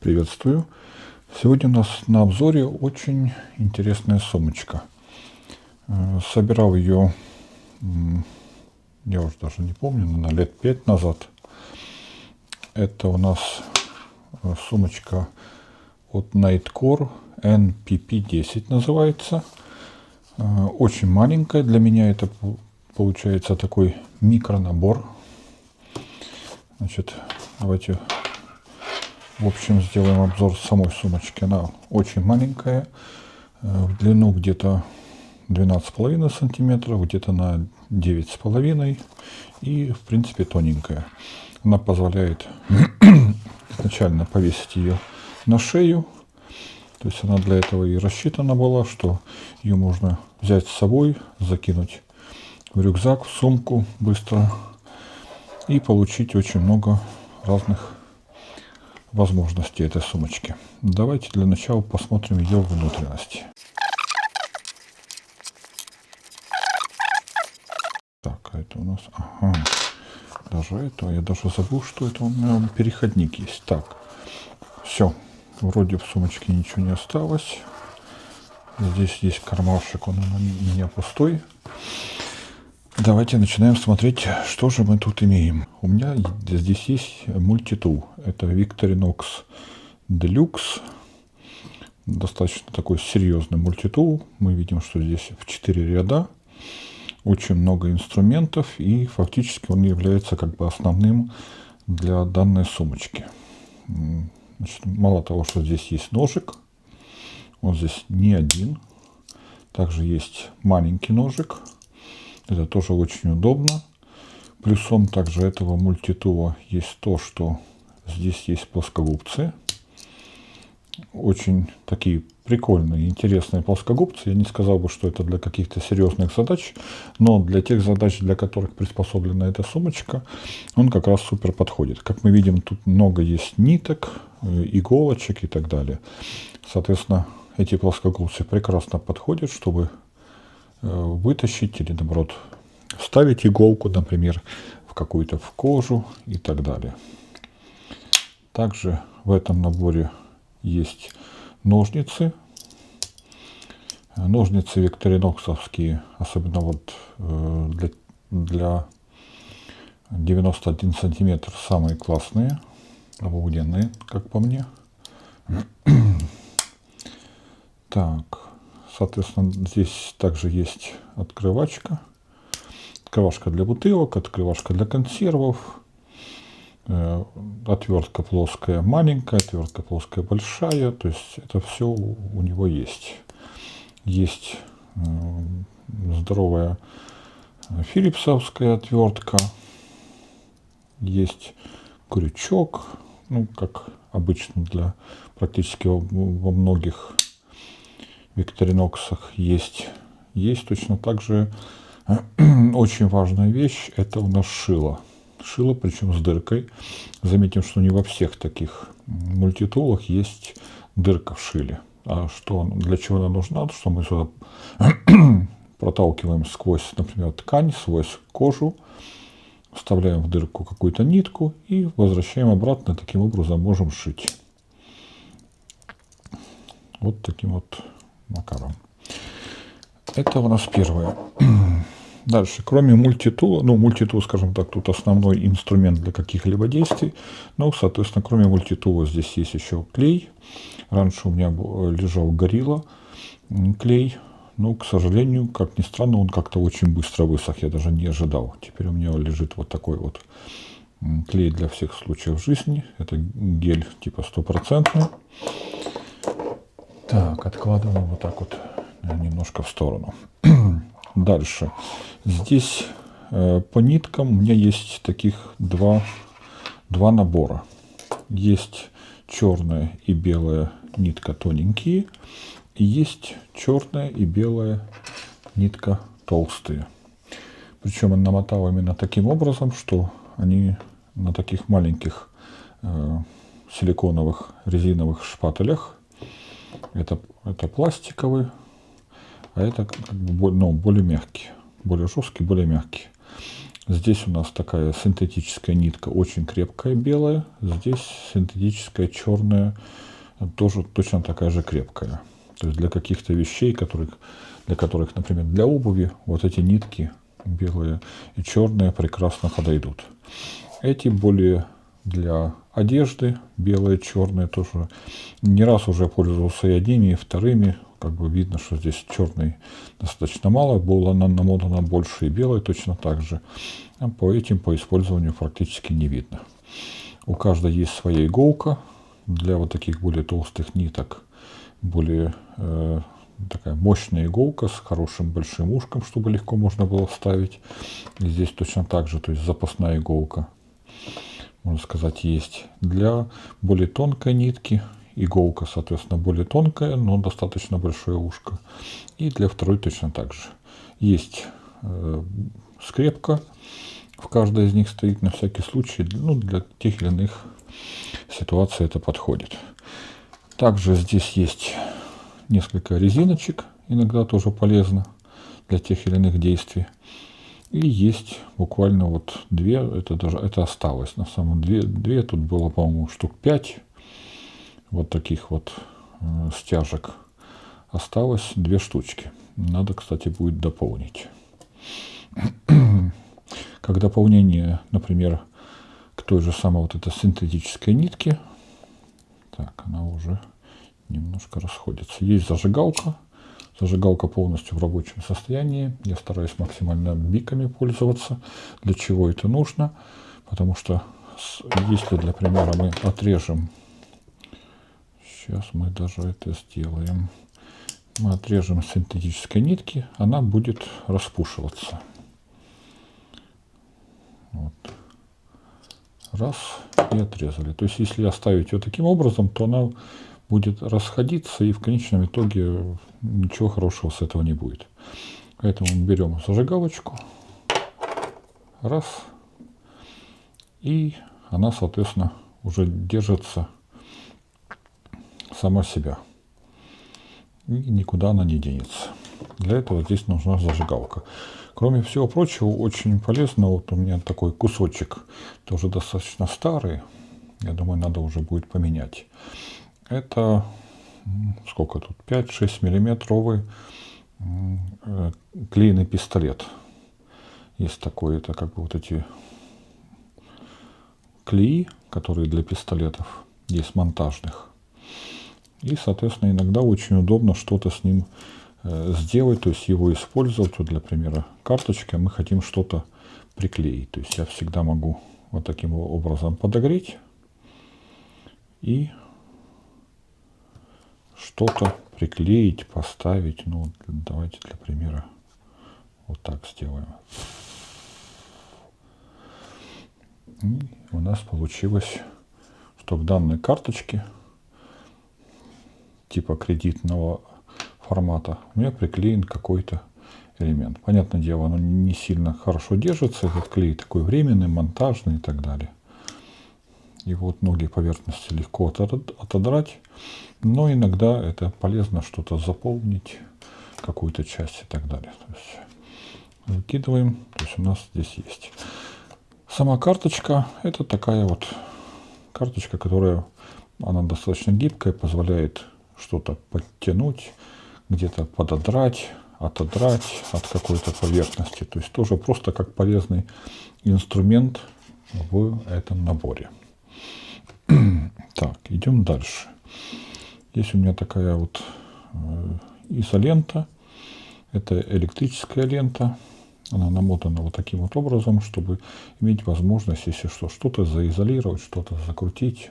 Приветствую. Сегодня у нас на обзоре очень интересная сумочка. Собирал ее, я уже даже не помню, наверное, лет 5 назад. Это у нас сумочка от Nightcore NPP10 называется. Очень маленькая. Для меня это получается такой микронабор. Значит, давайте в общем сделаем обзор самой сумочки. Она очень маленькая, в длину где-то 12,5 сантиметров, где-то на 9,5 и в принципе тоненькая. Она позволяет изначально повесить ее на шею. То есть она для этого и рассчитана была, что ее можно взять с собой, закинуть в рюкзак, в сумку быстро и получить очень много разных возможностей этой сумочки. Давайте для начала посмотрим ее внутренности. Так, а это у нас... Ага. Даже это... Я даже забыл, что это у меня переходник есть. Так. Все. Вроде в сумочке ничего не осталось. Здесь есть кармашек. Он у меня пустой. Давайте начинаем смотреть, что же мы тут имеем. У меня здесь есть мультитул. Это Victorinox Deluxe. Достаточно такой серьезный мультитул. Мы видим, что здесь в 4 ряда. Очень много инструментов. И фактически он является как бы основным для данной сумочки. Значит, мало того, что здесь есть ножик. Он здесь не один. Также есть маленький ножик. Это тоже очень удобно. Плюсом также этого мультитула есть то, что здесь есть плоскогубцы. Очень такие прикольные, интересные плоскогубцы. Я не сказал бы, что это для каких-то серьезных задач, но для тех задач, для которых приспособлена эта сумочка, он как раз супер подходит. Как мы видим, тут много есть ниток, иголочек и так далее. Соответственно, эти плоскогубцы прекрасно подходят, чтобы вытащить или, наоборот, вставить иголку, например, в какую-то кожу и так далее. Также в этом наборе есть ножницы. Ножницы викториноксовские, особенно вот для 91 сантиметр, самые классные, обалденные, как по мне. Так. Соответственно, здесь также есть открывачка. Открывашка для бутылок, открывашка для консервов. Отвертка плоская маленькая, отвертка плоская большая. То есть это все у него есть. Есть здоровая филипсовская отвертка. Есть крючок. Ну, как обычно для практически во многих Викториноксах есть точно так же очень важная вещь. Это у нас шило. Шило, причем с дыркой. Заметим, что не во всех таких мультитулах есть дырка в шиле. А что, для чего она нужна? Что мы сюда проталкиваем сквозь, например, ткань, сквозь кожу, вставляем в дырку какую-то нитку и возвращаем обратно. Таким образом можем шить. Вот таким вот макаром. Это у нас первое. Дальше, кроме мультитула, ну, мультитул, скажем так, тут основной инструмент для каких-либо действий. Ну, соответственно, кроме мультитула здесь есть еще клей. Раньше у меня лежал Gorilla клей. Но, к сожалению, как ни странно, он как-то очень быстро высох. Я даже не ожидал. Теперь у меня лежит вот такой вот клей для всех случаев жизни. Это гель типа 100%. Так, откладываем вот так вот немножко в сторону. Дальше. Здесь по ниткам у меня есть таких два набора. Есть черная и белая нитка тоненькие. И есть черная и белая нитка толстые. Причем я намотал именно таким образом, что они на таких маленьких силиконовых резиновых шпателях. Это пластиковый, а это как бы, ну, более мягкий, более жесткий, более мягкий. Здесь у нас такая синтетическая нитка, очень крепкая белая. Здесь синтетическая черная, тоже точно такая же крепкая. То есть для каких-то вещей, для которых, например, для обуви, вот эти нитки белые и черные прекрасно подойдут. Эти более для одежды, белые, черные тоже. Не раз уже пользовался и одними, и вторыми. Как бы видно, что здесь черный достаточно мало, было намотано больше, и белый точно так же. А по использованию практически не видно. У каждой есть своя иголка. Для вот таких более толстых ниток более такая мощная иголка с хорошим большим ушком, чтобы легко можно было вставить. И здесь точно так же, то есть запасная иголка, можно сказать, есть. Для более тонкой нитки иголка, соответственно, более тонкая, но достаточно большое ушко. И для второй точно так же. Есть скрепка, в каждой из них стоит на всякий случай, ну, для тех или иных ситуаций это подходит. Также здесь есть несколько резиночек, иногда тоже полезно для тех или иных действий. И есть буквально вот две, это осталось. На самом деле две, тут было, по-моему, штук 5 вот таких вот стяжек. Осталось 2 штучки. Надо, кстати, будет дополнить. Как дополнение, например, к той же самой вот этой синтетической нитке. Так, она уже немножко расходится. Есть зажигалка. Зажигалка полностью в рабочем состоянии. Я стараюсь максимально биками пользоваться. Для чего это нужно? Потому что если, для примера, мы отрежем, сейчас мы даже это сделаем, мы отрежем синтетической нитки, она будет распушиваться. Вот. Раз, и отрезали. То есть, если оставить ее таким образом, то она будет расходиться, и в конечном итоге ничего хорошего с этого не будет. Поэтому мы берем зажигалочку, раз, и она, соответственно, уже держится сама себя. И никуда она не денется. Для этого здесь нужна зажигалка. Кроме всего прочего, очень полезно, вот у меня такой кусочек, тоже достаточно старый, я думаю, надо уже будет поменять. Это, сколько тут, 5-6 миллиметровый клееный пистолет. Есть такой, это как бы вот эти клеи, которые для пистолетов, есть монтажных. И, соответственно, иногда очень удобно что-то с ним сделать, то есть его использовать. Вот, для примера, карточки, мы хотим что-то приклеить. То есть я всегда могу вот таким образом подогреть и что-то приклеить, поставить. Ну, давайте для примера вот так сделаем. И у нас получилось, что к данной карточке типа кредитного формата у меня приклеен какой-то элемент. Понятное дело, оно не сильно хорошо держится. Этот клей такой временный, монтажный и так далее. И вот многие поверхности легко отодрать. Но иногда это полезно что-то заполнить, какую-то часть и так далее. То есть выкидываем. То есть у нас здесь есть. Сама карточка, это такая вот карточка, которая, она достаточно гибкая, позволяет что-то подтянуть, где-то пододрать, отодрать от какой-то поверхности. То есть тоже просто как полезный инструмент в этом наборе. Так, идем дальше. Здесь у меня такая вот изолента. Это электрическая лента. Она намотана вот таким вот образом, чтобы иметь возможность, если что-то заизолировать, что-то закрутить.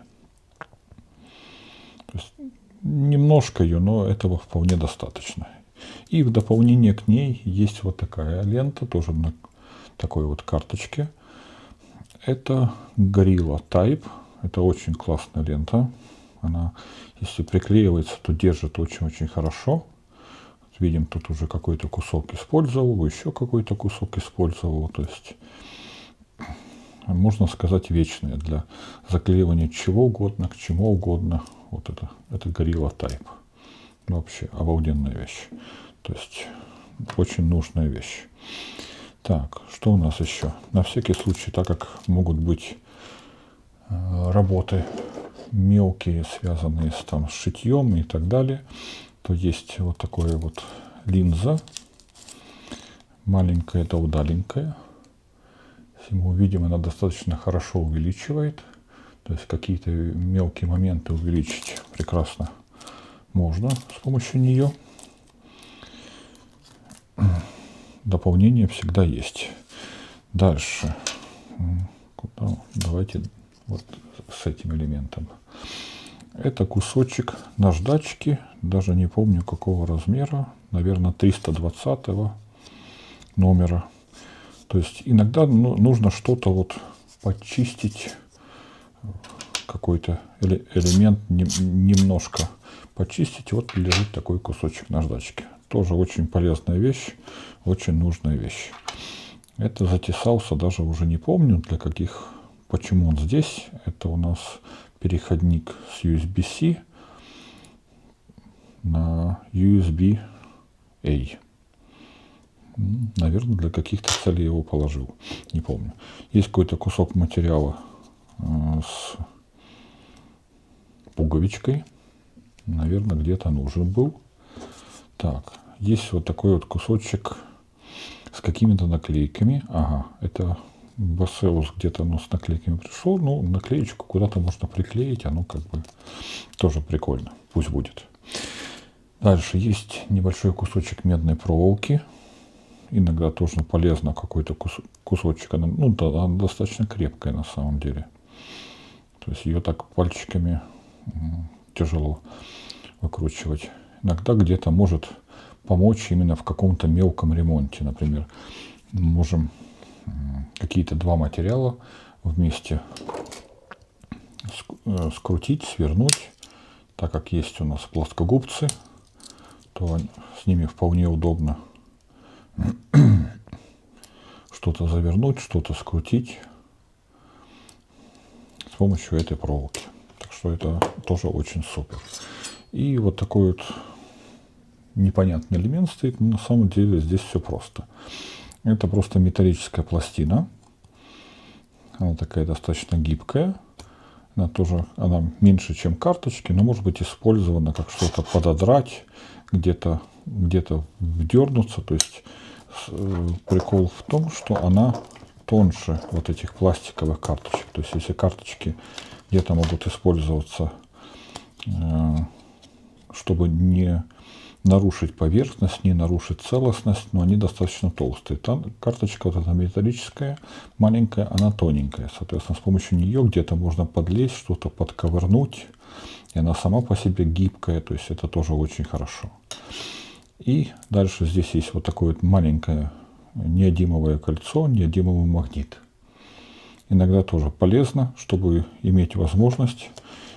То есть немножко ее, но этого вполне достаточно. И в дополнение к ней есть вот такая лента, тоже на такой вот карточке. Это Gorilla Type. Это очень классная лента. Она, если приклеивается, то держит очень-очень хорошо. Видим, тут уже какой-то кусок использовал, еще какой-то кусок использовал. То есть, можно сказать, вечная для заклеивания чего угодно, к чему угодно. Вот это Gorilla Type. Вообще обалденная вещь. То есть очень нужная вещь. Так, что у нас еще? На всякий случай, так как могут быть работы мелкие, связанные с шитьем и так далее, то есть вот такое вот линза, маленькая да удаленькая. Если мы увидим, она достаточно хорошо увеличивает, то есть какие-то мелкие моменты увеличить прекрасно можно с помощью нее. Дополнение всегда есть. Дальше. Давайте вот с этим элементом. Это кусочек наждачки, даже не помню какого размера, наверное 320 номера. То есть иногда нужно что-то вот почистить, какой-то элемент немножко почистить. Вот лежит такой кусочек наждачки. Тоже очень полезная вещь, очень нужная вещь. Это затесался, даже уже не помню для каких, почему он здесь. Это у нас переходник с USB-C на USB-A. Наверное, для каких-то целей его положил, не помню. Есть какой-то кусок материала с пуговичкой, наверное, где-то нужен был. Так, есть вот такой вот кусочек с какими-то наклейками. Ага, это Басеус где-то с наклейками пришел. Ну, наклеечку куда-то можно приклеить, оно как бы тоже прикольно. Пусть будет. Дальше есть небольшой кусочек медной проволоки. Иногда тоже полезно какой-то кусочек. Она, она достаточно крепкая на самом деле. То есть ее так пальчиками тяжело выкручивать. Иногда где-то может помочь именно в каком-то мелком ремонте. Например, можем какие-то два материала вместе скрутить, свернуть. Так как есть у нас плоскогубцы, то с ними вполне удобно что-то завернуть, что-то скрутить с помощью этой проволоки. Так что это тоже очень супер. И вот такой вот непонятный элемент стоит, но на самом деле здесь все просто. Это просто металлическая пластина. Она такая достаточно гибкая. Она меньше, чем карточки, но может быть использована как что-то пододрать, где-то вдернуться. То есть прикол в том, что она тоньше вот этих пластиковых карточек. То есть если карточки где-то могут использоваться, чтобы не нарушить поверхность, не нарушить целостность, но они достаточно толстые. Там карточка вот эта металлическая, маленькая, она тоненькая. Соответственно, с помощью нее где-то можно подлезть, что-то подковырнуть. И она сама по себе гибкая, то есть это тоже очень хорошо. И дальше здесь есть вот такое вот маленькое неодимовое кольцо, неодимовый магнит. Иногда тоже полезно, чтобы иметь возможность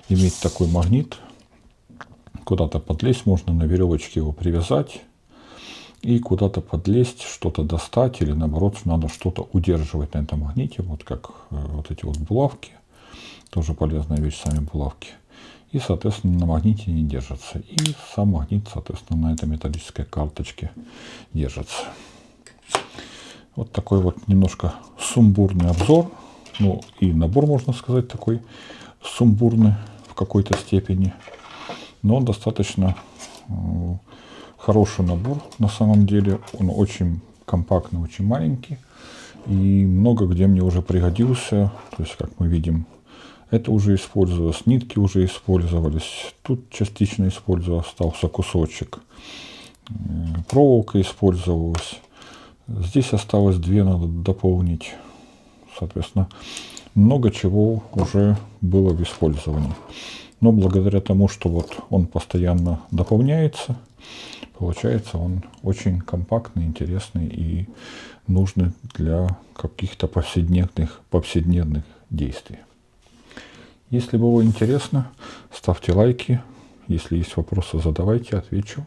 иметь такой магнит. Куда-то подлезть, можно на веревочке его привязать и куда-то подлезть, что-то достать, или наоборот, надо что-то удерживать на этом магните, вот как вот эти вот булавки, тоже полезная вещь, сами булавки. И, соответственно, на магните не держится. И сам магнит, соответственно, на этой металлической карточке держится. Вот такой вот немножко сумбурный обзор. Ну, и набор, можно сказать, такой сумбурный в какой-то степени. Но он достаточно хороший набор на самом деле. Он очень компактный, очень маленький. И много где мне уже пригодился. То есть, как мы видим, это уже использовалось, нитки уже использовались. Тут частично использовался, остался кусочек. Проволока использовалась. Здесь осталось две, надо дополнить. Соответственно, много чего уже было в использовании. Но благодаря тому, что вот он постоянно дополняется, получается он очень компактный, интересный и нужный для каких-то повседневных действий. Если было интересно, ставьте лайки. Если есть вопросы, задавайте, отвечу.